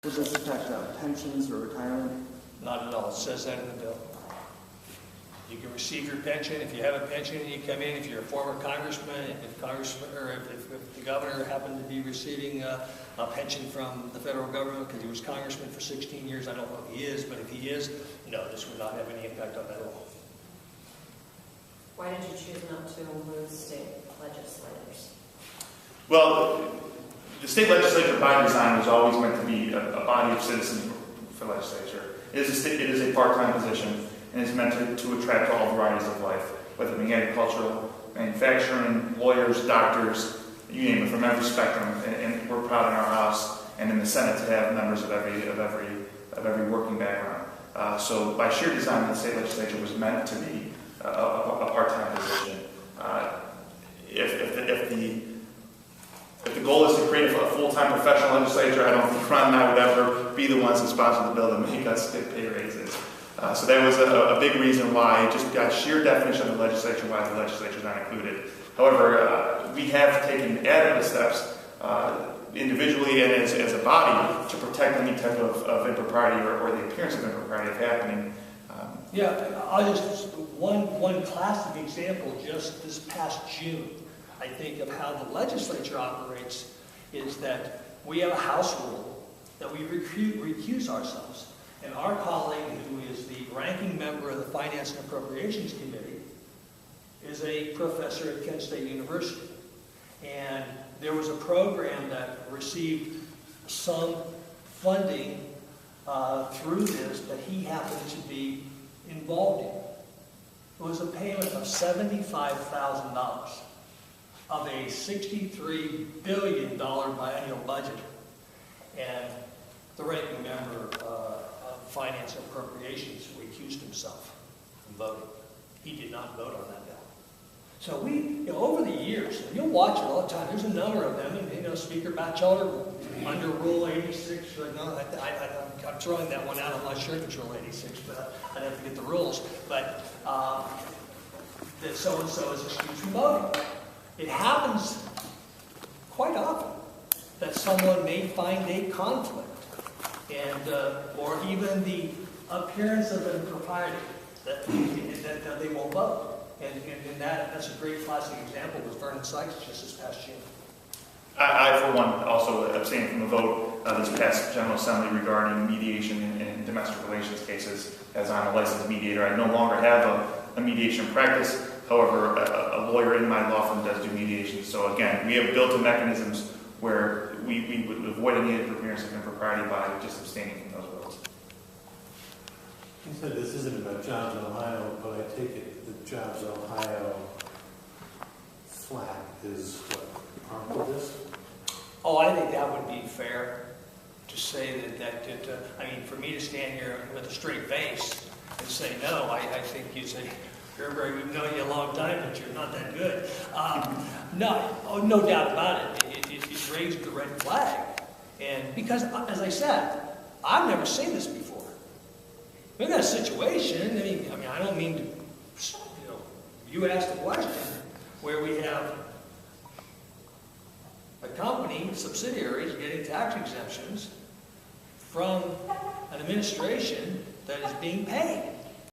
Does this affect pensions or retirement? Not at all. It says that in the bill. You can receive your pension if you have a pension and you come in. If you're a former congressman, if the governor happened to be receiving a pension from the federal government because he was congressman for 16 years, I don't know if he is, but if he is, no, this would not have any impact on that at all. Why did you choose not to include state legislators? Well, the state legislature by design was always meant to be a body of citizens for legislature. It is a part-time position, and it's meant to attract all varieties of life, whether it be agricultural, manufacturing, lawyers, doctors, you name it, from every spectrum. And we're proud in our House and in the Senate to have members of every working background. So by sheer design, the state legislature was meant to be a part-time position. If the goal is to create a full-time professional legislature, I don't think Ron and I would ever be the ones that sponsor the bill that make us pay raises. So that was a big reason why, just got sheer definition of the legislature, why the legislature is not included. However, we have taken adequate steps individually and as a body to protect any type of impropriety or the appearance of impropriety of happening. Yeah, I'll just, one classic example just this past June, I think, of how the legislature operates is that we have a House rule that we recuse ourselves. And our colleague, who is the ranking member of the Finance and Appropriations Committee, is a professor at Kent State University. And there was a program that received some funding through this that he happened to be involved in. It was a payment of $75,000 of a $63 billion biennial budget. And the ranking member of Finance and Appropriations recused himself from voting. He did not vote on that bill. So we, over the years, and you'll watch it all the time, there's a number of them, and Speaker Batchelder, under Rule 86, I'm throwing that one out, I'm not sure if it's Rule 86, but I'd have to get the rules, but that so-and-so is excused from voting. It happens quite often that someone may find a conflict, and or even the appearance of impropriety that they won't vote. And that's a great classic example with Vernon Sykes just this past June. I, for one, also abstained from the vote this past General Assembly regarding mediation in domestic relations cases, as I'm a licensed mediator. I no longer have a mediation practice. However, a lawyer in my law firm does do mediation. So again, we have built-in mechanisms where we would avoid any appearance of impropriety by just abstaining from those votes. You said this isn't about Jobs Ohio, but I take it that Jobs Ohio flag is what, part of this? Oh, I think that would be fair to say that I mean, for me to stand here with a straight face and say, no, I think you say, Gerberry, we've known you a long time, but you're not that good. No doubt about it. It raised the red flag. And because, as I said, I've never seen this before. We've got a situation, I mean, I don't mean to, you asked the question, where we have a company, subsidiaries, getting tax exemptions from an administration that is being paid.